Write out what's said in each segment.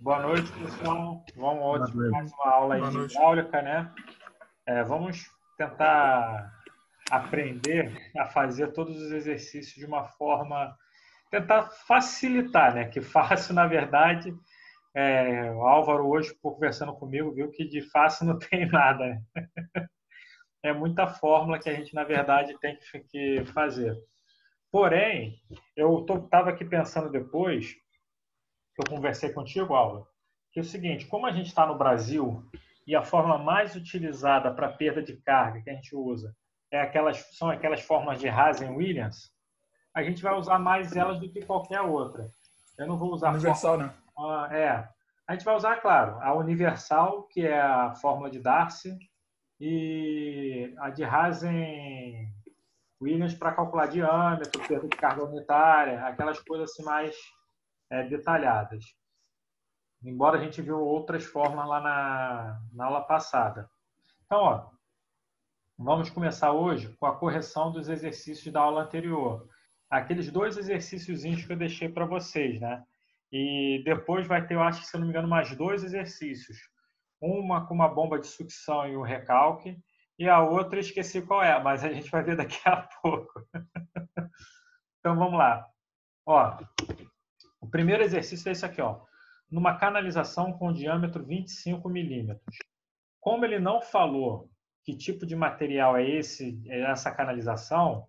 Boa noite, pessoal. Vamos Boa hoje noite. mais uma aula aí Boa de noite. hidráulica, né? Vamos tentar aprender a fazer todos os exercícios de uma forma, tentar facilitar, né? Que fácil, na verdade, o Álvaro hoje, conversando comigo, viu que de fácil não tem nada, né? É muita fórmula que a gente, na verdade, tem que fazer. Porém, eu estava aqui pensando depois, que eu conversei contigo, Álvaro, que é o seguinte, como a gente está no Brasil e a forma mais utilizada para perda de carga que a gente usa são aquelas formas de Hazen-Williams, a gente vai usar mais elas do que qualquer outra. Eu não vou usar Universal, né? a gente vai usar, claro, a universal, que é a fórmula de Darcy, e a de Hazen-Williams para calcular diâmetro, perda de carga unitária, aquelas coisas assim mais detalhadas. Embora a gente viu outras formas lá na aula passada. Então, ó, vamos começar hoje com a correção dos exercícios da aula anterior. Aqueles dois exercíciozinhos que eu deixei para vocês, né? E depois vai ter, eu acho que, se eu não me engano, mais dois exercícios. Uma com uma bomba de sucção e um recalque, e a outra esqueci qual é, mas a gente vai ver daqui a pouco. Então, vamos lá. Ó, o primeiro exercício é esse aqui, ó. Numa canalização com diâmetro 25 milímetros. Como ele não falou que tipo de material é essa canalização,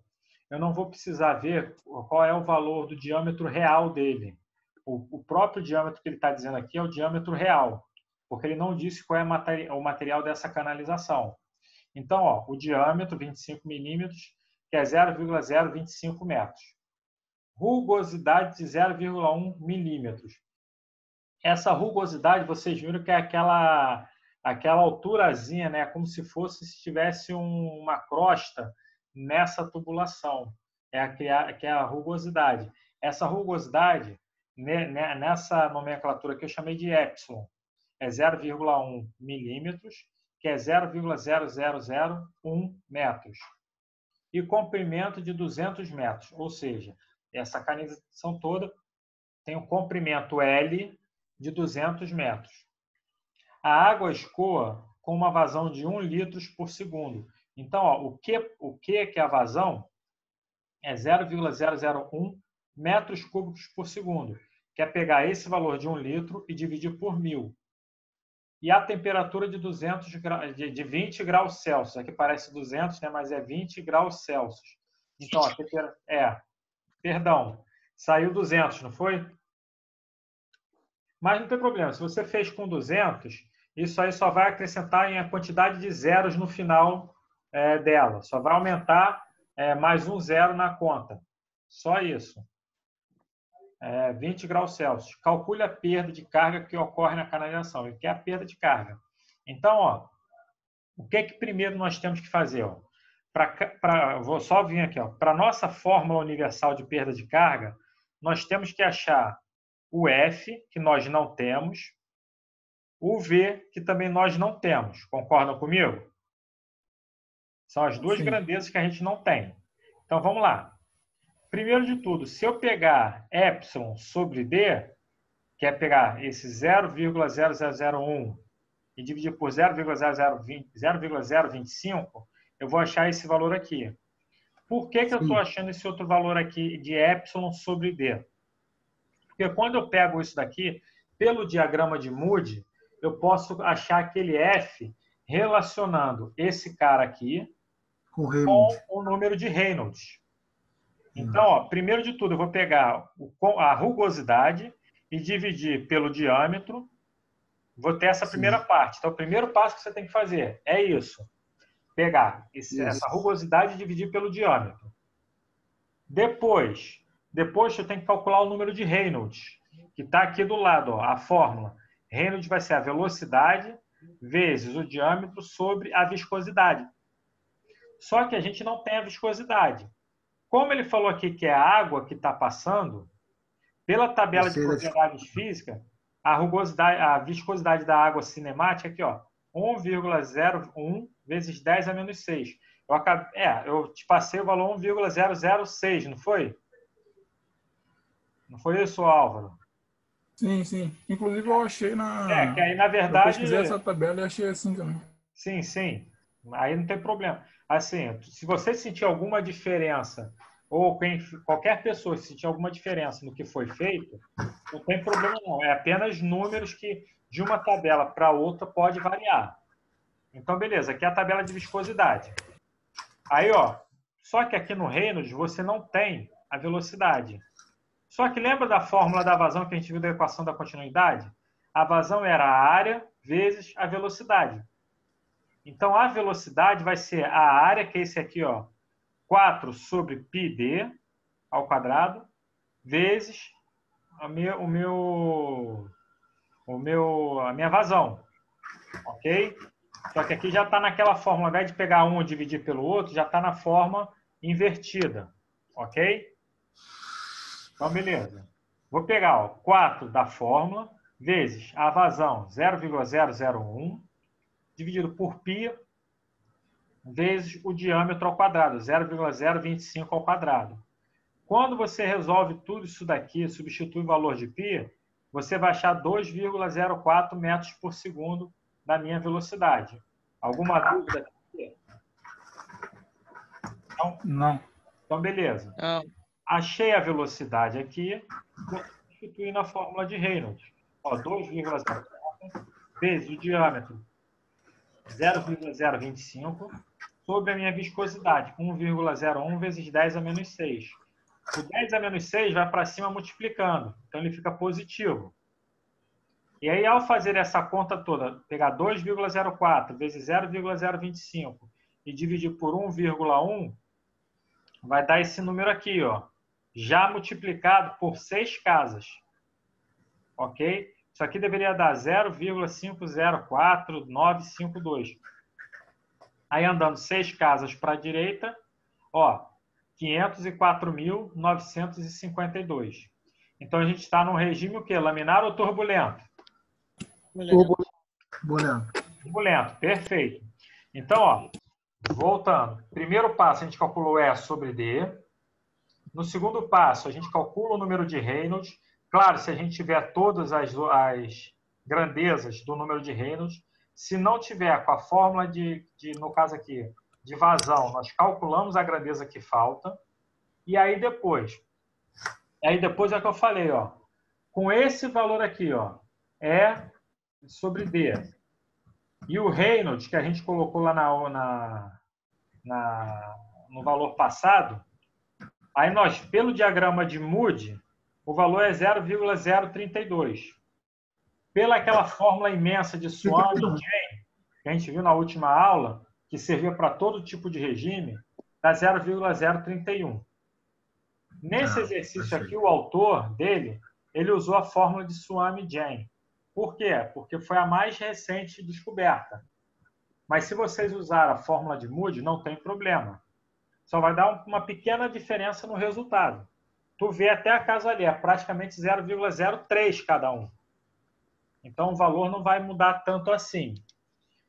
eu não vou precisar ver qual é o valor do diâmetro real dele. O próprio diâmetro que ele está dizendo aqui é o diâmetro real, porque ele não disse qual é o material dessa canalização. Então, ó, o diâmetro, 25 milímetros, que é 0,025 metros. Rugosidade de 0,1 milímetros. Essa rugosidade, vocês viram que é aquela alturazinha, né? Como se tivesse uma crosta nessa tubulação. Que é a rugosidade. Essa rugosidade, nessa nomenclatura que eu chamei de epsilon, é 0,1 milímetros, que é 0,0001 metros. E comprimento de 200 metros, ou seja, essa canalização toda tem um comprimento L de 200 metros. A água escoa com uma vazão de 1 litro por segundo. Então, ó, o que é a vazão? É 0,001 metros cúbicos por segundo. Que é pegar esse valor de 1 litro e dividir por 1.000. E a temperatura de 20 graus Celsius. Aqui parece 200, né? Mas é 20 graus Celsius. Então, ó, perdão, saiu 200, não foi? Mas não tem problema, se você fez com 200, isso aí só vai acrescentar em a quantidade de zeros no final dela. Só vai aumentar mais um zero na conta. Só isso. 20 graus Celsius. Calcule a perda de carga que ocorre na canalização. Ele quer a perda de carga. Então, ó, o que primeiro nós temos que fazer? Ó? Vou só vir aqui. Para a nossa fórmula universal de perda de carga, nós temos que achar o F, que nós não temos, o V, que também nós não temos. Concordam comigo? São as duas grandezas que a gente não tem. Então, vamos lá. Primeiro de tudo, se eu pegar epsilon sobre D, que é pegar esse 0,0001 e dividir por 0,025, eu vou achar esse valor aqui. Por que eu estou achando esse outro valor aqui de epsilon sobre D? Porque quando eu pego isso daqui, pelo diagrama de Moody, eu posso achar aquele F relacionando esse cara aqui com o número de Reynolds. Então, ó, primeiro de tudo, eu vou pegar a rugosidade e dividir pelo diâmetro. Vou ter essa primeira parte. Então, o primeiro passo que você tem que fazer é isso. Pegar essa rugosidade e dividir pelo diâmetro. Depois eu tenho que calcular o número de Reynolds, que está aqui do lado, ó, a fórmula. Reynolds vai ser a velocidade vezes o diâmetro sobre a viscosidade. Só que a gente não tem a viscosidade. Como ele falou aqui que é a água que está passando, pela tabela de propriedades físicas, a viscosidade da água cinemática aqui, ó, 1,01 vezes 10 a menos 6. Eu te passei o valor 1,006, não foi? Não foi isso, Álvaro? Sim, sim. Inclusive eu achei Que aí, na eu verdade, pesquisei essa tabela e achei assim também. sim, sim. Aí não tem problema. Assim, se você sentir alguma diferença, ou qualquer pessoa sentir alguma diferença no que foi feito, não tem problema não. É apenas números que de uma tabela para outra pode variar. Então, beleza, aqui é a tabela de viscosidade. Aí, ó, só que aqui no Reynolds você não tem a velocidade. Só que lembra da fórmula da vazão que a gente viu da equação da continuidade? A vazão era a área vezes a velocidade. Então, a velocidade vai ser a área, que é esse aqui, ó, 4 sobre πd ao quadrado, vezes a minha vazão, ok? Só que aqui já está naquela fórmula, ao invés de pegar um e dividir pelo outro, já está na forma invertida, ok? Então, beleza. Vou pegar ó, 4 da fórmula, vezes a vazão 0,001, dividido por π, vezes o diâmetro ao quadrado, 0,025 ao quadrado. Quando você resolve tudo isso daqui, substitui o valor de π, você vai achar 2,04 metros por segundo da minha velocidade. Alguma dúvida aqui? Não. Então, beleza. Não. Achei a velocidade aqui, vou substituir na fórmula de Reynolds. 2,04 vezes o diâmetro 0,025 sobre a minha viscosidade, 1,01 vezes 10 a menos 6. O 10 a menos 6 vai para cima multiplicando, então ele fica positivo. E aí, ao fazer essa conta toda, pegar 2,04 vezes 0,025 e dividir por 1,1, vai dar esse número aqui, ó, já multiplicado por 6 casas. Ok? Isso aqui deveria dar 0,504952. Aí, andando 6 casas para a direita, ó, 504.952. Então, a gente está no regime o quê? Laminar ou turbulento? Turbulento. Turbulento, perfeito. Então, ó, voltando. Primeiro passo, a gente calculou E sobre D. No segundo passo, a gente calcula o número de Reynolds. Claro, se a gente tiver todas as grandezas do número de Reynolds. Se não tiver com a fórmula no caso aqui, de vazão, nós calculamos a grandeza que falta. E aí depois é o que eu falei, ó. Com esse valor aqui, ó, E sobre D. E o Reynolds, que a gente colocou lá no valor passado, aí nós, pelo diagrama de Moody, o valor é 0,032. Pela aquela fórmula imensa de Swan e Jane, que a gente viu na última aula, que servia para todo tipo de regime, dá 0,031. Nesse exercício aqui, o autor dele, ele usou a fórmula de Swan e Jane. Por quê? Porque foi a mais recente descoberta. Mas se vocês usarem a fórmula de Moody, não tem problema. Só vai dar uma pequena diferença no resultado. Tu vê até a casa ali, é praticamente 0,03 cada um. Então, o valor não vai mudar tanto assim.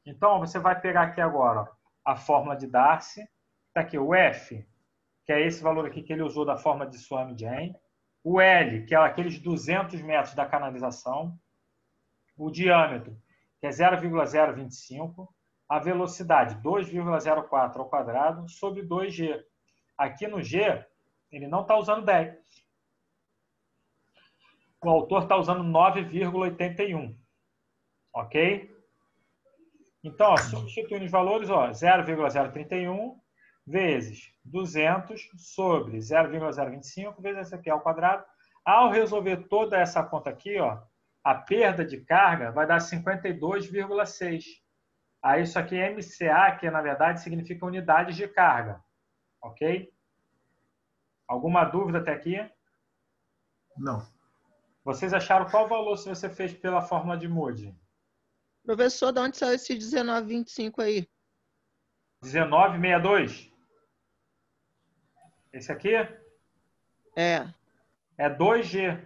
Então, você vai pegar aqui agora ó, a fórmula de Darcy. Está aqui o F, que é esse valor aqui que ele usou da fórmula de Swan e Jane. O L, que é aqueles 200 metros da canalização. O diâmetro, que é 0,025. A velocidade, 2,04 ao quadrado, sobre 2G. Aqui no G, ele não está usando 10. O autor está usando 9,81. Ok? Então, ó, substituindo os valores, 0,031 vezes 200 sobre 0,025 vezes esse aqui ao quadrado. Ao resolver toda essa conta aqui, ó, a perda de carga vai dar 52,6. Aí isso aqui é MCA, que na verdade significa unidades de carga. Ok? Alguma dúvida até aqui? Não. Vocês acharam qual valor se você fez pela fórmula de Moody? Professor, de onde saiu esse 19,25 aí? 19,62? Esse aqui? É. É 2G.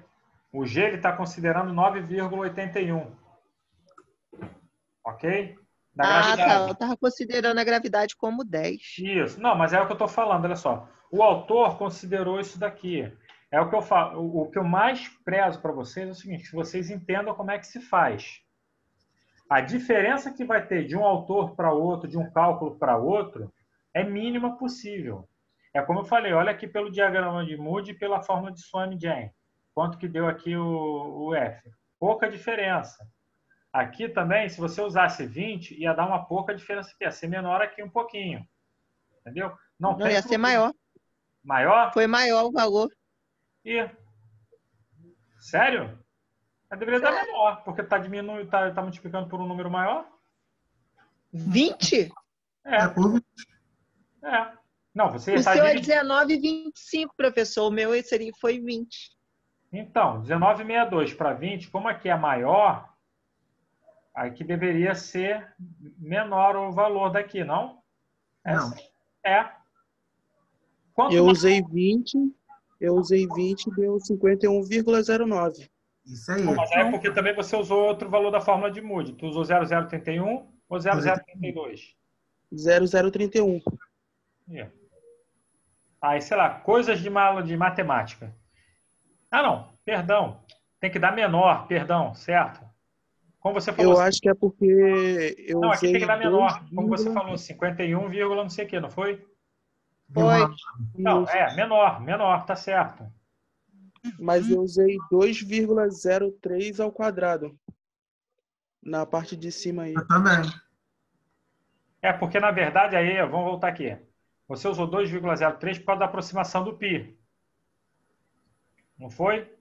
O G ele está considerando 9,81. Ok? Da gravidade. Tá. Eu estava considerando a gravidade como 10. Isso. Não, mas é o que eu estou falando, olha só. O autor considerou isso daqui. É o que eu falo. O que eu mais prezo para vocês é o seguinte: que vocês entendam como é que se faz. A diferença que vai ter de um autor para outro, de um cálculo para outro, é mínima possível. É como eu falei, olha aqui pelo diagrama de Moody e pela fórmula de Swain-Jane. Quanto que deu aqui o F? Pouca diferença. Aqui também, se você usasse 20, ia dar uma pouca diferença aqui. Ia ser menor aqui um pouquinho. Entendeu? Não Não, tem ia ser problema. maior. Maior? Foi maior o valor. E sério? Mas deveria dar menor, porque está diminuindo, tá multiplicando por um número maior. 20? É, É, por é. Não, você O está seu é dividindo. 19,25, professor. O meu foi 20. Então, 19,62 para 20, como aqui é maior, aqui deveria ser menor o valor daqui, não? não. É. Quanto Eu mais... usei 20, deu 51,09. Isso aí. Não, mas é porque também você usou outro valor da fórmula de Moody. Tu usou 0031 ou 0032? 0031. Yeah. Aí, sei lá, coisas de matemática. Ah, não, perdão. Tem que dar menor, perdão, certo? Como você falou, Eu acho que é porque eu não, aqui tem usei que dar 2, menor. Como você falou, 51, não sei o que, não foi? Foi. Não, menor, tá certo. mas eu usei 2,03 ao quadrado. Na parte de cima aí. Eu também. É porque, na verdade, aí, vamos voltar aqui. Você usou 2,03 por causa da aproximação do π. Não foi?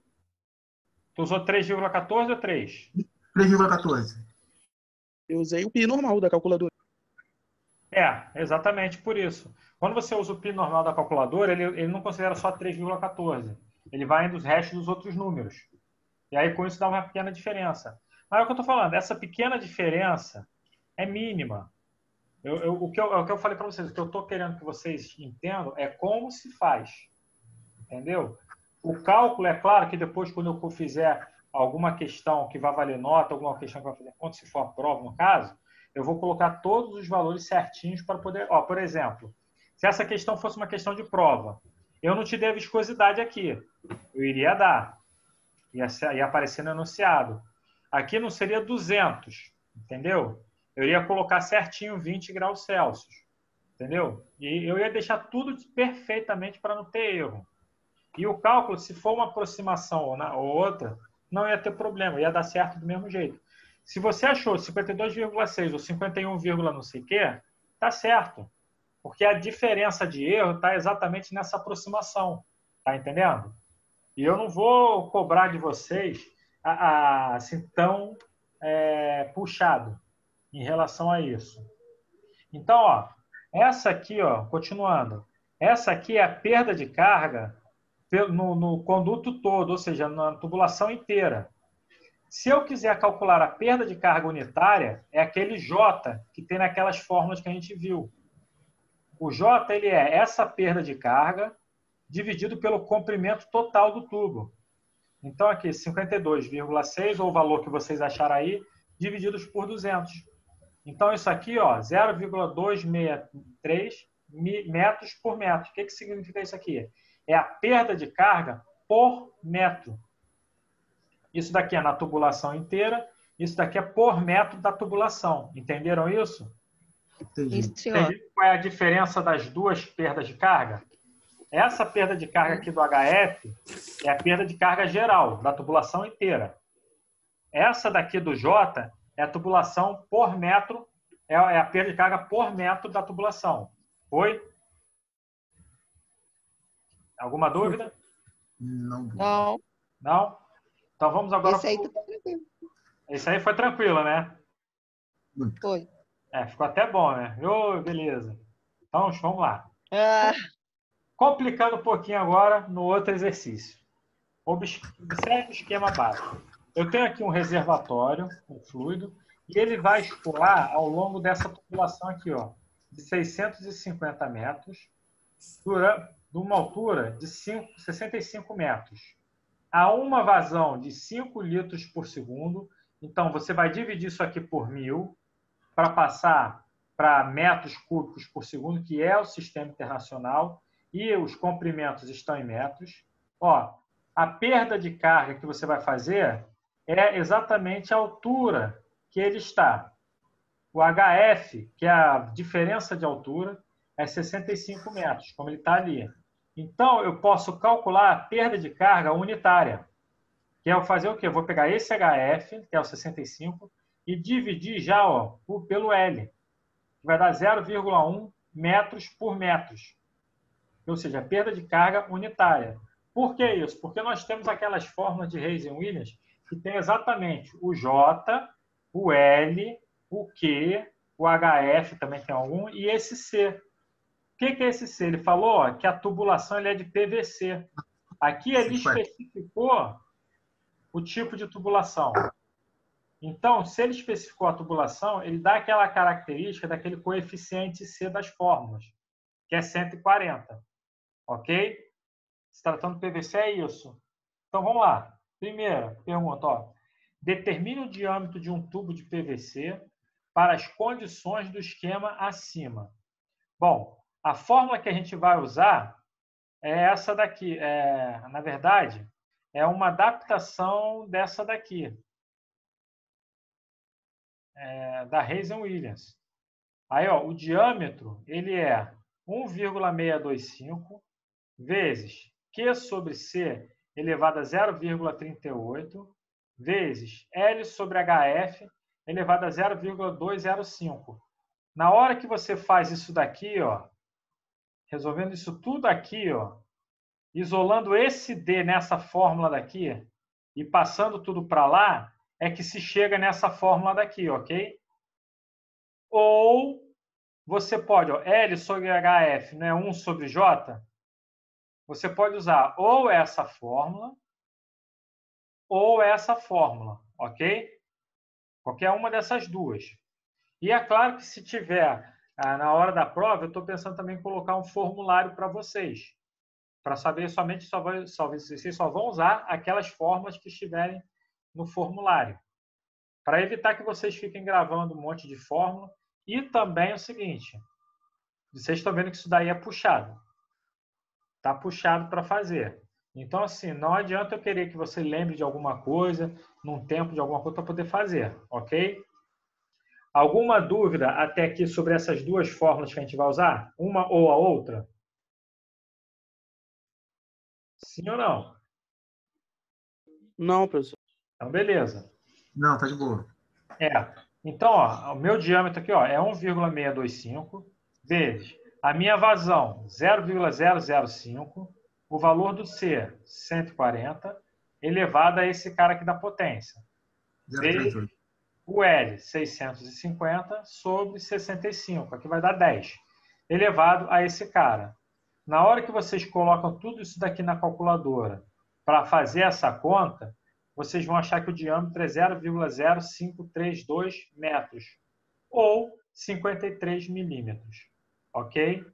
Tu usou 3,14 ou 3? 3,14. Eu usei o pi normal da calculadora. É, exatamente por isso. Quando você usa o π normal da calculadora, ele não considera só 3,14. Ele vai indo os restos dos outros números. E aí, com isso, dá uma pequena diferença. Mas é o que eu estou falando, essa pequena diferença é mínima. O que eu falei para vocês, o que eu estou querendo que vocês entendam é como se faz. Entendeu? O cálculo, é claro que depois, quando eu fizer alguma questão que vai valer nota, alguma questão que vai fazer conta, se for prova, no caso, eu vou colocar todos os valores certinhos para poder... Ó, por exemplo, se essa questão fosse uma questão de prova, eu não te dei a viscosidade aqui. Eu iria dar. Ia aparecer no enunciado. Aqui não seria 200, entendeu? Eu ia colocar certinho 20 graus Celsius, entendeu? E eu ia deixar tudo perfeitamente para não ter erro. E o cálculo, se for uma aproximação ou outra, não ia ter problema, ia dar certo do mesmo jeito. Se você achou 52,6 ou 51, não sei o quê, tá certo. Porque a diferença de erro está exatamente nessa aproximação. Tá entendendo? E eu não vou cobrar de vocês assim tão puxado em relação a isso. Então, ó, essa aqui, ó, continuando, essa aqui é a perda de carga no conduto todo, ou seja, na tubulação inteira. Se eu quiser calcular a perda de carga unitária, é aquele J que tem naquelas fórmulas que a gente viu. O J ele é essa perda de carga dividido pelo comprimento total do tubo. Então, aqui, 52,6, ou o valor que vocês acharam aí, divididos por 200. Então, isso aqui, ó, 0,263 metros por metro. O que significa isso aqui? É a perda de carga por metro. Isso daqui é na tubulação inteira, isso daqui é por metro da tubulação. Entenderam isso? Entendi. Senhor. Entenderam qual é a diferença das duas perdas de carga? Essa perda de carga aqui do HF é a perda de carga geral, da tubulação inteira. Essa daqui do J é a tubulação por metro, é a perda de carga por metro da tubulação. Foi? Alguma dúvida? Não. Não. Não? Então vamos agora... Esse aí tá tranquilo. Esse aí foi tranquilo, né? Foi. Ficou até bom, né? Beleza. Então, vamos lá. Ah, Complicando um pouquinho agora no outro exercício. Observe o esquema básico. Eu tenho aqui um reservatório, um fluido, e ele vai escoar ao longo dessa tubulação aqui, ó, de 650 metros, de uma altura de 65 metros. Há uma vazão de 5 litros por segundo, então você vai dividir isso aqui por 1000 para passar para metros cúbicos por segundo, que é o sistema internacional, e os comprimentos estão em metros. Ó, a perda de carga que você vai fazer é exatamente a altura que ele está. O HF, que é a diferença de altura, é 65 metros, como ele está ali. Então, eu posso calcular a perda de carga unitária, que é fazer o quê? Eu vou pegar esse HF, que é o 65, e dividir já pelo L, que vai dar 0,1 metros por metros. Ou seja, a perda de carga unitária. Por que isso? Porque nós temos aquelas fórmulas de Reis e Williams que tem exatamente o J, o L, o Q, o HF também tem algum, e esse C. O que é esse C? Ele falou que a tubulação ele é de PVC. Aqui ele especificou o tipo de tubulação. Então, se ele especificou a tubulação, ele dá aquela característica daquele coeficiente C das fórmulas, que é 140. Ok? Se tratando de PVC, é isso. Então, vamos lá. Primeira pergunta. Determine o diâmetro de um tubo de PVC para as condições do esquema acima. Bom, a fórmula que a gente vai usar é essa daqui. Na verdade, é uma adaptação dessa daqui. Da Reis e Williams. Aí, o diâmetro ele é 1,625 vezes Q sobre C elevado a 0,38 vezes L sobre HF elevado a 0,205. Na hora que você faz isso daqui, resolvendo isso tudo aqui, isolando esse D nessa fórmula daqui e passando tudo para lá, é que se chega nessa fórmula daqui, ok? Ou você pode, L sobre HF não é 1 sobre J? Você pode usar ou essa fórmula ou essa fórmula, ok? Qualquer uma dessas duas. E é claro que se tiver na hora da prova, eu estou pensando também em colocar um formulário para vocês, para saber somente vocês só vão usar aquelas fórmulas que estiverem no formulário, para evitar que vocês fiquem gravando um monte de fórmula. E também é o seguinte, vocês estão vendo que isso daí é puxado. Está puxado para fazer. Então, assim, não adianta eu querer que você lembre de alguma coisa, num tempo de alguma coisa para poder fazer, ok? Alguma dúvida até aqui sobre essas duas fórmulas que a gente vai usar? Uma ou a outra? Sim ou não? Não, professor. Então, beleza. Não, tá de boa. Então, o meu diâmetro aqui é 1,625 vezes a minha vazão, 0,005, o valor do C, 140, elevado a esse cara aqui da potência. 0,38. O L, 650, sobre 65, aqui vai dar 10, elevado a esse cara. Na hora que vocês colocam tudo isso daqui na calculadora para fazer essa conta, vocês vão achar que o diâmetro é 0,0532 metros, ou 53 milímetros. Ok?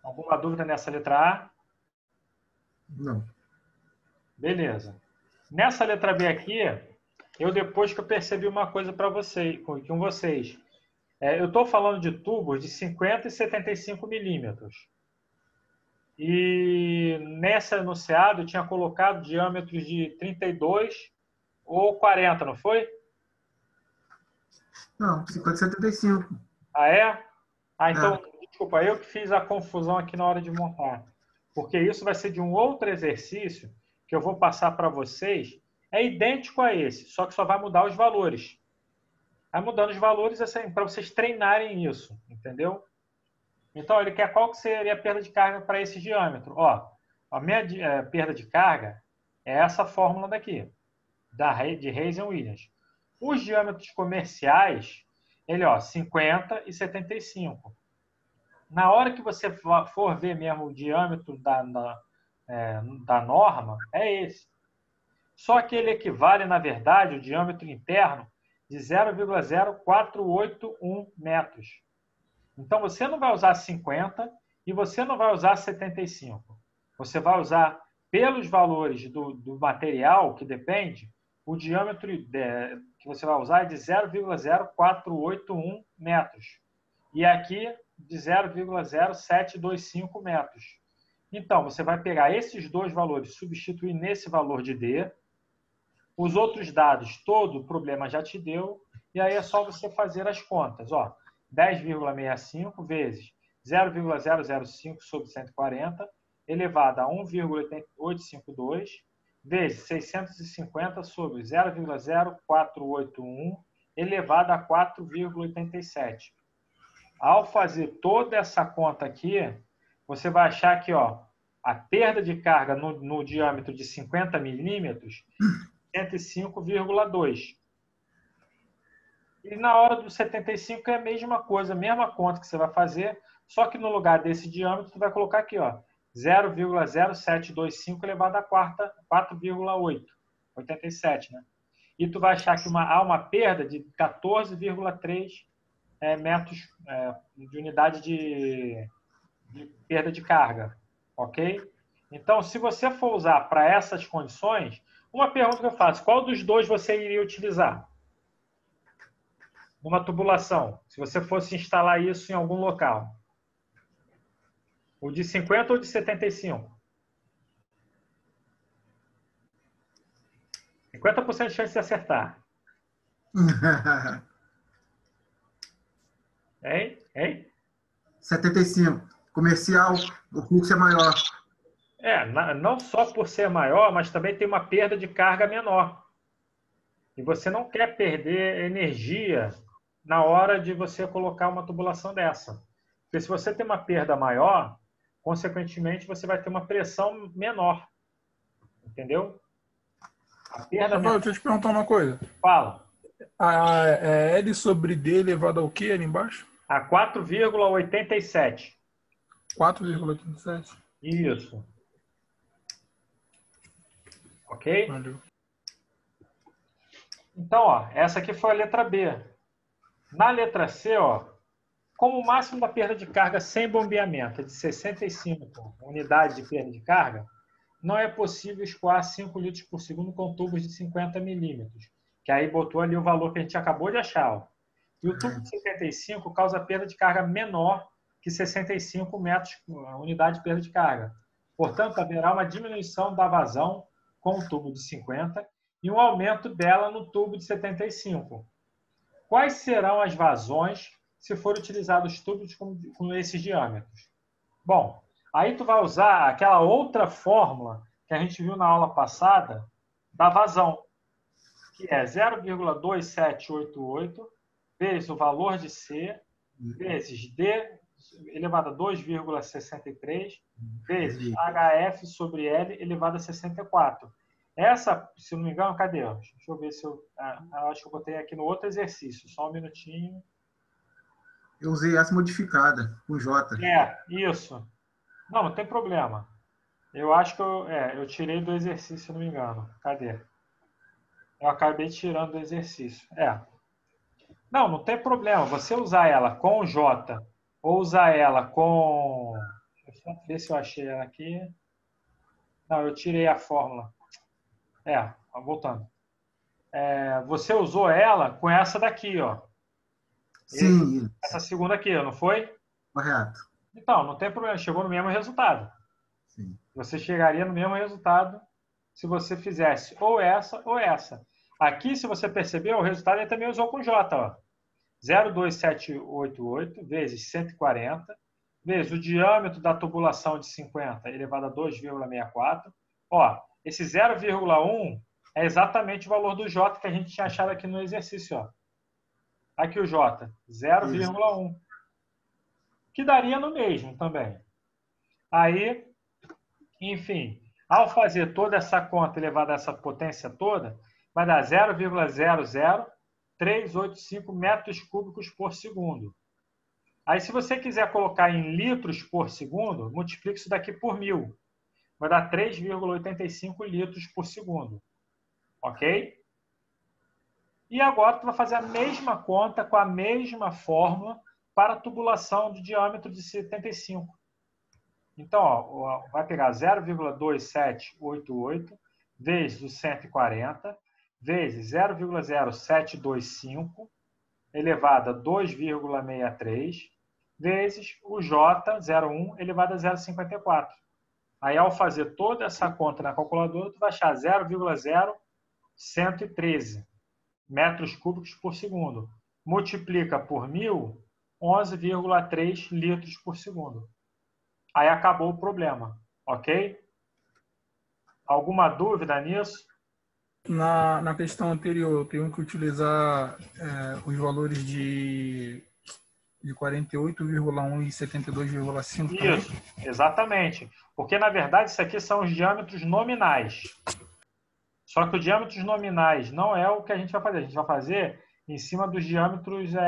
Alguma dúvida nessa letra A? Não. Beleza. Nessa letra B aqui, depois que eu percebi uma coisa com vocês. Eu estou falando de tubos de 50 e 75 milímetros. E nessa enunciado eu tinha colocado diâmetros de 32 ou 40, não foi? Não, 50 e 75. Ah, é? Então, desculpa, eu que fiz a confusão aqui na hora de montar. Porque isso vai ser de um outro exercício que eu vou passar para vocês. É idêntico a esse, só que só vai mudar os valores. Vai mudando os valores assim, para vocês treinarem isso, entendeu? Então, ele quer qual que seria a perda de carga para esse diâmetro. A minha perda de carga é essa fórmula daqui, de Reis e Williams. Os diâmetros comerciais, 50 e 75. Na hora que você for ver mesmo o diâmetro da norma, é esse. Só que ele equivale, na verdade, o diâmetro interno de 0,0481 metros. Então, você não vai usar 50 e você não vai usar 75. Você vai usar, pelos valores do material, que depende, o diâmetro que você vai usar é de 0,0481 metros. E aqui, de 0,0725 metros. Então, você vai pegar esses dois valores, substituir nesse valor de D. Os outros dados, todo o problema já te deu. E aí é só você fazer as contas. Ó, 10,65 vezes 0,005 sobre 140, elevado a 1,852, vezes 650 sobre 0,0481, elevado a 4,87. Ao fazer toda essa conta aqui, você vai achar que ó, a perda de carga no diâmetro de 50 milímetros, 105,2. E na hora do 75 é a mesma coisa, a mesma conta que você vai fazer, só que no lugar desse diâmetro, você vai colocar aqui, ó, 0,0725 elevado a 4,87, né? E tu vai achar que há uma perda de 14,3 metros de unidade de perda de carga, ok? Então, se você for usar para essas condições, uma pergunta que eu faço, qual dos dois você iria utilizar? Numa tubulação, se você fosse instalar isso em algum local. O de 50 ou de 75? 50% de chance de acertar. Hein? 75. Comercial, o fluxo é maior. Não só por ser maior, mas também tem uma perda de carga menor. E você não quer perder energia na hora de você colocar uma tubulação dessa. Porque se você tem uma perda maior, consequentemente, você vai ter uma pressão menor. Entendeu? A perda menor... Deixa eu te perguntar uma coisa. Fala. L sobre D elevado ao quê ali embaixo? A 4,87. 4,87. Isso. Ok? Valeu. Então, ó, essa aqui foi a letra B. Na letra C, ó, como o máximo da perda de carga sem bombeamento é de 65 unidades de perda de carga, não é possível escoar 5 litros por segundo com tubos de 50 milímetros, que aí botou ali o valor que a gente acabou de achar. Ó. E o tubo de 75 causa perda de carga menor que 65 metros, unidade de perda de carga. Portanto, haverá uma diminuição da vazão com o tubo de 50 e um aumento dela no tubo de 75. Quais serão as vazões se for utilizado os tubos com esses diâmetros? Bom, aí tu vai usar aquela outra fórmula que a gente viu na aula passada da vazão, que é 0,2788 vezes o valor de C vezes D elevado a 2,63 vezes HF sobre L elevado a 64. Essa, se eu não me engano, cadê? Deixa eu ver se eu acho que eu botei aqui no outro exercício. Só um minutinho. Eu usei essa modificada, com J. Isso. Não tem problema. Eu acho que eu tirei do exercício, se eu não me engano. Cadê? Eu acabei tirando do exercício. Não tem problema. Você usar ela com J ou usar ela com... Deixa eu só ver se eu achei ela aqui. Não, eu tirei a fórmula. Voltando. Você usou ela com essa daqui, ó. Sim. Essa segunda aqui, não foi? Correto. Então, não tem problema. Chegou no mesmo resultado. Sim. Você chegaria no mesmo resultado se você fizesse ou essa ou essa. Aqui, se você percebeu, o resultado ele também usou com J, ó. 0,2788 vezes 140 vezes o diâmetro da tubulação de 50 elevado a 2,64. Ó, esse 0,1 é exatamente o valor do J que a gente tinha achado aqui no exercício. Ó. Aqui o J, 0,1. Que daria no mesmo também. Aí, enfim, ao fazer toda essa conta elevada a essa potência toda, vai dar 0,00385 metros cúbicos por segundo. Aí, se você quiser colocar em litros por segundo, multiplique isso daqui por 1000. Vai dar 3,85 litros por segundo. Ok? E agora, tu vai fazer a mesma conta com a mesma fórmula para a tubulação de diâmetro de 75. Então, ó, vai pegar 0,2788 vezes o 140 vezes 0,0725 elevado a 2,63 vezes o J, 0,1, elevado a 0,54. Aí, ao fazer toda essa conta na calculadora, tu vai achar 0,0113 metros cúbicos por segundo. Multiplica por 1.000, 11,3 litros por segundo. Aí acabou o problema, ok? Alguma dúvida nisso? Na questão anterior, eu tenho que utilizar os valores de 48,1 e 72,5 também? Isso, exatamente. Porque, na verdade, isso aqui são os diâmetros nominais. Só que os diâmetros nominais não é o que a gente vai fazer. A gente vai fazer em cima dos diâmetros, como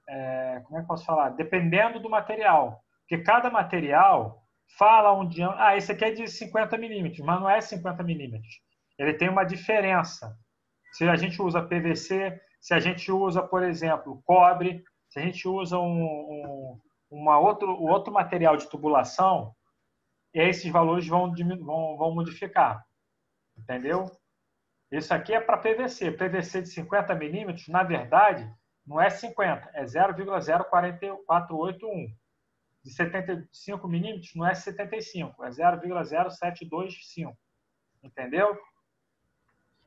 é que eu posso falar? Dependendo do material. Porque cada material fala um diâmetro... Ah, esse aqui é de 50 milímetros, mas não é 50 milímetros. Ele tem uma diferença. Se a gente usa PVC, se a gente usa, por exemplo, cobre, se a gente usa outro material de tubulação, esses valores vão modificar. Entendeu? Isso aqui é para PVC. PVC de 50 milímetros, na verdade, não é 50, é 0,0481. De 75 milímetros, não é 75, é 0,0725. Entendeu?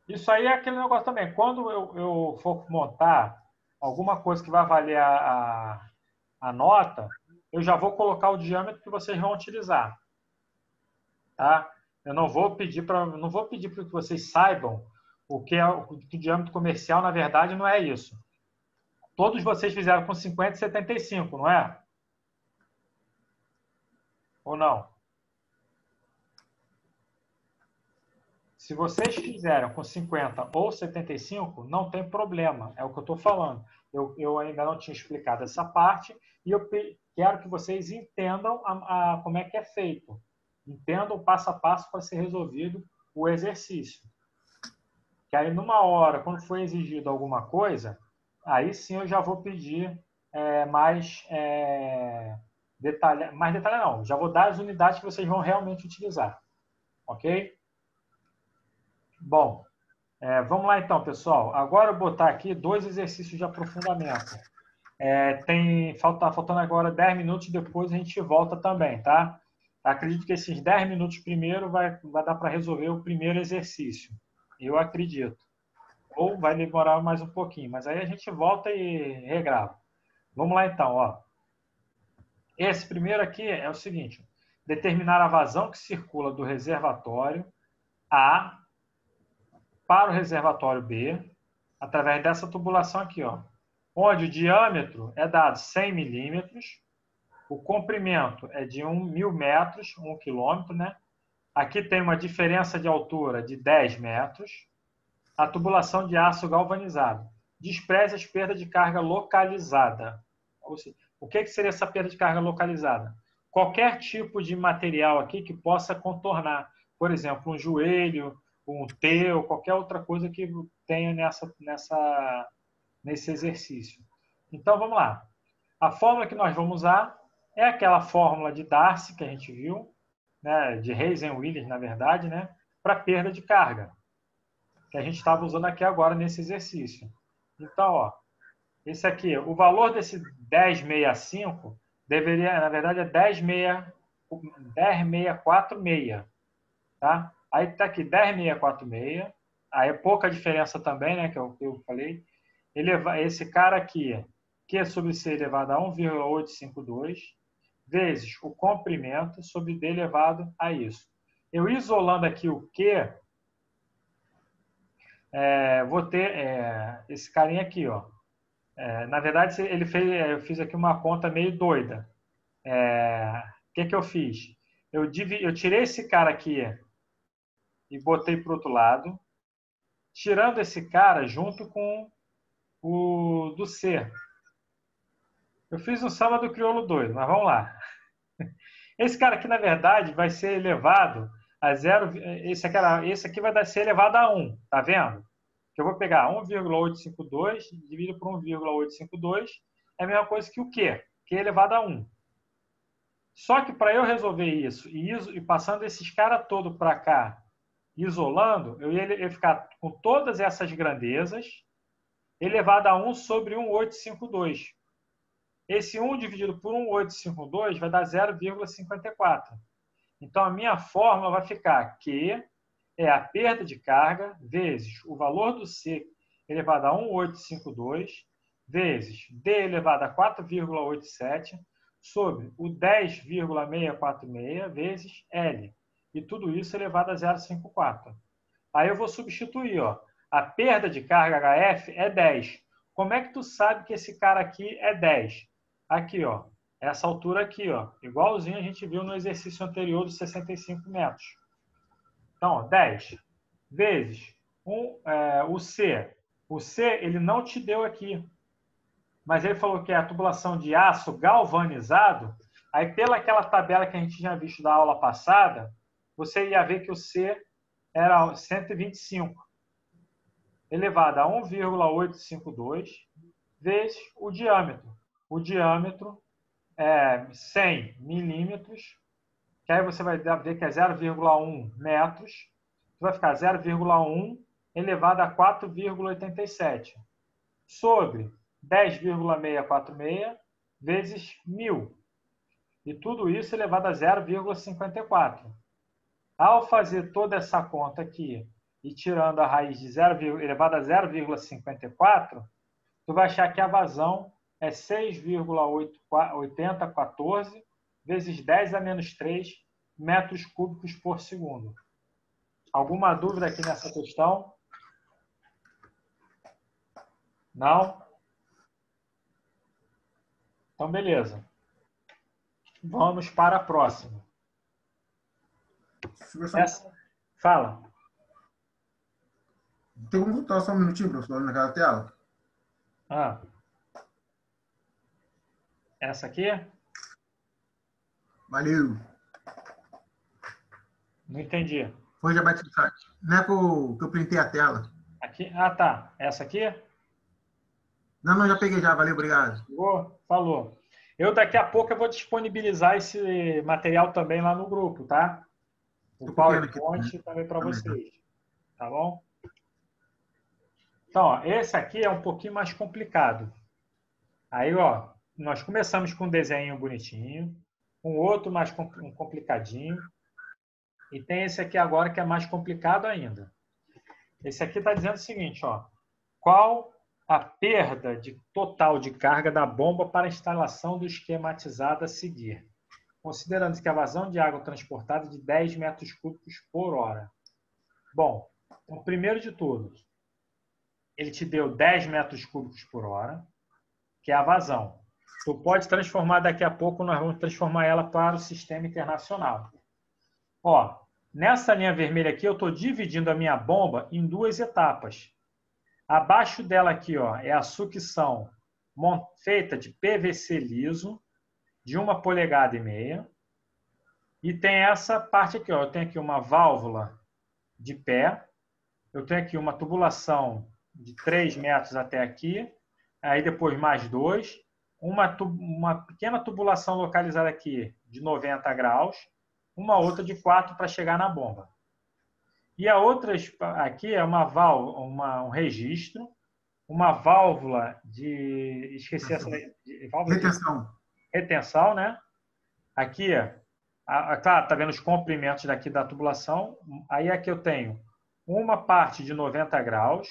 Isso aí é aquele negócio também. Quando eu for montar alguma coisa que vai valer a nota, eu já vou colocar o diâmetro que vocês vão utilizar. Tá? Eu não vou pedir para que vocês saibam o que é o diâmetro comercial, na verdade, não é isso. Todos vocês fizeram com 50 e 75, não é? Ou não? Se vocês fizeram com 50 ou 75, não tem problema. É o que eu estou falando. Eu ainda não tinha explicado essa parte e eu quero que vocês entendam como é que é feito. Entendam o passo a passo para ser resolvido o exercício. Que aí, numa hora, quando for exigido alguma coisa, aí sim eu já vou pedir mais detalhe. Mais detalhe não. Já vou dar as unidades que vocês vão realmente utilizar. Ok? Bom, vamos lá então, pessoal. Agora eu vou botar aqui 2 exercícios de aprofundamento. Faltando agora 10 minutos, depois a gente volta também, tá? Acredito que esses 10 minutos primeiro vai dar para resolver o primeiro exercício. Eu acredito. Ou vai demorar mais um pouquinho, mas aí a gente volta e regrava. Vamos lá então, ó. Esse primeiro aqui é o seguinte: determinar a vazão que circula do reservatório A para o reservatório B, através dessa tubulação aqui, ó, onde o diâmetro é dado 100 milímetros, o comprimento é de 1.000 metros, 1 quilômetro, né? Aqui tem uma diferença de altura de 10 metros, a tubulação de aço galvanizado. Despreze as perdas de carga localizada. Ou seja, o que seria essa perda de carga localizada? Qualquer tipo de material aqui que possa contornar. Por exemplo, um joelho, um T ou qualquer outra coisa que tenha nesse exercício. Então, vamos lá. A fórmula que nós vamos usar é aquela fórmula de Darcy que a gente viu, né, de Reis-Willis, na verdade, né, para perda de carga, que a gente estava usando aqui agora nesse exercício. Então, ó, esse aqui, o valor desse 1065 deveria, na verdade, é 10,646, tá? Aí está aqui 10,646, aí é pouca diferença também, né, que eu falei. Esse cara aqui, Q sobre C elevado a 1,852, vezes o comprimento sobre D elevado a isso. Eu isolando aqui o Q, vou ter esse carinha aqui, ó. Na verdade, eu fiz aqui uma conta meio doida. O que eu fiz? Eu tirei esse cara aqui e botei para o outro lado, tirando esse cara junto com o do C. Eu fiz um samba do crioulo doido, mas vamos lá. Esse cara aqui, na verdade, vai ser elevado a 0. Esse aqui vai ser elevado a 1, tá vendo? Que eu vou pegar 1,852 dividido por 1,852 é a mesma coisa que o Q, que é elevado a 1. Só que para eu resolver isso e passando esses caras todos para cá, isolando, eu ia ficar com todas essas grandezas elevado a 1 sobre 1,852. Esse 1 dividido por 1,852 vai dar 0,54. Então, a minha fórmula vai ficar Q é a perda de carga vezes o valor do C elevado a 1,852 vezes D elevado a 4,87 sobre o 10,646 vezes L. E tudo isso elevado a 0,54. Aí eu vou substituir. Ó. A perda de carga HF é 10. Como é que tu sabe que esse cara aqui é 10? Aqui, ó. Essa altura aqui, ó. Igualzinho a gente viu no exercício anterior dos 65 metros. Então, ó, 10 vezes o C. O C, ele não te deu aqui. Mas ele falou que é a tubulação de aço galvanizado. Aí, pelaquela tabela que a gente tinha visto da aula passada, você ia ver que o C era 125 elevado a 1,852 vezes o diâmetro. O diâmetro é 100 milímetros, que aí você vai ver que é 0,1 metros. Vai ficar 0,1 elevado a 4,87 sobre 10,646 vezes 1.000. E tudo isso elevado a 0,54. Ao fazer toda essa conta aqui e tirando a raiz de 0, elevado a 0,54, tu vai achar que a vazão é 6,8014 vezes 10 a menos 3 metros cúbicos por segundo. Alguma dúvida aqui nessa questão? Não? Então, beleza. Vamos para a próxima. Fala. Tem como voltar só um minutinho, professor, naquela tela? Essa aqui? Valeu. Não entendi. Foi já bate no site. Não é que eu printei a tela. Aqui? Ah, tá. Essa aqui? Não, já peguei já. Valeu, obrigado. Falou. Eu daqui a pouco eu vou disponibilizar esse material também lá no grupo, tá? O PowerPoint também para vocês. Tá bom? Então, ó, esse aqui é um pouquinho mais complicado. Aí, ó, nós começamos com um desenho bonitinho, um outro mais complicadinho, e tem esse aqui agora que é mais complicado ainda. Esse aqui está dizendo o seguinte, ó, qual a perda total de carga da bomba para a instalação do esquematizado a seguir, considerando que a vazão de água transportada é de 10 metros cúbicos por hora. Bom, então, primeiro de tudo, ele te deu 10 metros cúbicos por hora, que é a vazão. Tu pode transformar daqui a pouco, nós vamos transformar ela para o sistema internacional. Ó, nessa linha vermelha aqui, eu estou dividindo a minha bomba em duas etapas. Abaixo dela aqui, ó, é a sucção feita de PVC liso, de 1,5 polegadas. E tem essa parte aqui, ó, eu tenho aqui uma válvula de pé, eu tenho aqui uma tubulação de 3 metros até aqui, aí depois mais 2, uma pequena tubulação localizada aqui de 90 graus, uma outra de 4 para chegar na bomba. E a outra aqui é uma válvula, um registro, uma válvula de... Esqueci essa... Válvula retenção. De retenção, né? Aqui, claro, tá vendo os comprimentos daqui da tubulação. Aí aqui eu tenho uma parte de 90 graus,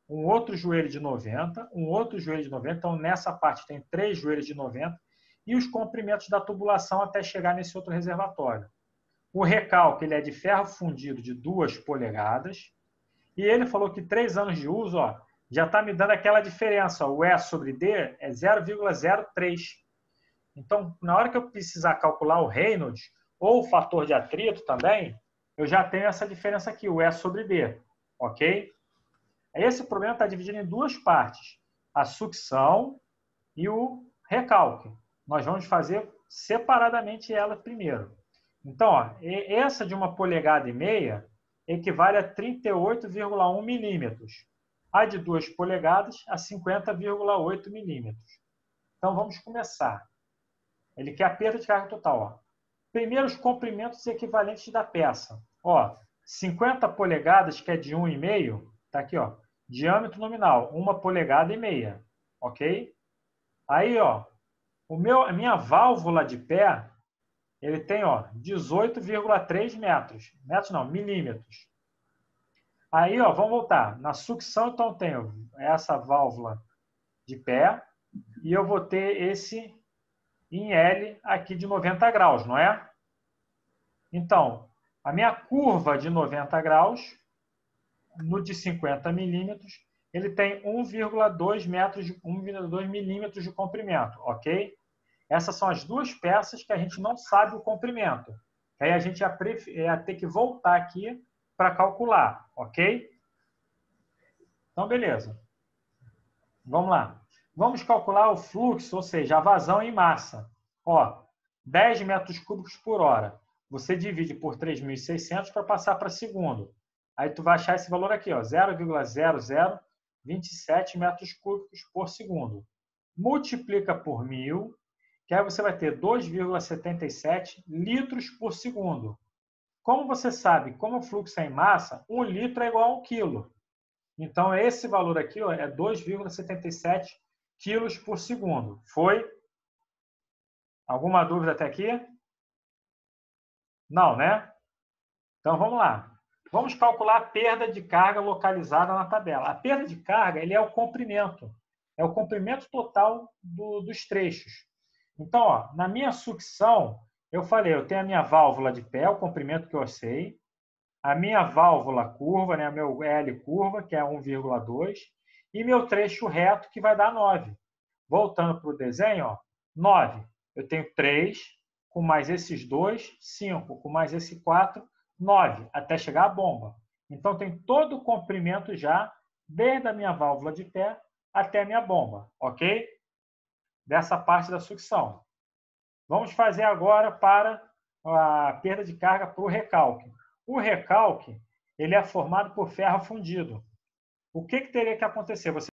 um outro joelho de 90, um outro joelho de 90. Então, nessa parte tem 3 joelhos de 90 e os comprimentos da tubulação até chegar nesse outro reservatório. O recalque ele é de ferro fundido de 2 polegadas. E ele falou que 3 anos de uso, ó, já está me dando aquela diferença. Ó, o E sobre D é 0,03. Então, na hora que eu precisar calcular o Reynolds ou o fator de atrito também, eu já tenho essa diferença aqui, o E sobre D. Ok? Esse problema está dividido em duas partes. A sucção e o recalque. Nós vamos fazer separadamente ela primeiro. Então, ó, essa de 1,5 polegadas equivale a 38,1 milímetros. A de 2 polegadas a 50,8 milímetros. Então, vamos começar. Ele quer a perda de carga total. Ó. Primeiro, os comprimentos equivalentes da peça. Ó, 50 polegadas, que é de 1,5, está aqui, ó, diâmetro nominal, 1,5 polegadas. Ok? Aí, ó, A minha válvula de pé, ele tem 18,3 metros. Metros não, milímetros. Aí, vamos voltar. Na sucção, então, eu tenho essa válvula de pé e eu vou ter esse em L aqui de 90 graus, não é? Então, a minha curva de 90 graus, no de 50 milímetros, ele tem 1,2 milímetros de comprimento, ok? Essas são as duas peças que a gente não sabe o comprimento. Aí a gente ia ter que voltar aqui para calcular, ok? Então, beleza. Vamos lá. Vamos calcular o fluxo, ou seja, a vazão em massa. 10 metros cúbicos por hora. Você divide por 3.600 para passar para segundo. Aí tu vai achar esse valor aqui, 0,0027 metros cúbicos por segundo. Multiplica por 1.000, que aí você vai ter 2,77 litros por segundo. Como você sabe, como o fluxo é em massa, 1 litro é igual a 1 quilo. Então, esse valor aqui é 2,77 quilos por segundo. Foi? Alguma dúvida até aqui? Não, né? Então, vamos lá. Vamos calcular a perda de carga localizada na tabela. A perda de carga ele é o comprimento. É o comprimento total dos trechos. Então, na minha sucção, eu falei, eu tenho a minha válvula de pé, o comprimento que eu sei, a minha válvula curva, né, meu L curva, que é 1,2, e meu trecho reto, que vai dar 9. Voltando para o desenho, 9. Eu tenho 3, com mais esses 2, 5, com mais esse 4, 9, até chegar à bomba. Então, tem todo o comprimento já, desde a minha válvula de pé até a minha bomba, ok? Dessa parte da sucção. Vamos fazer agora para a perda de carga para o recalque. O recalque ele é formado por ferro fundido. O que teria que acontecer? Você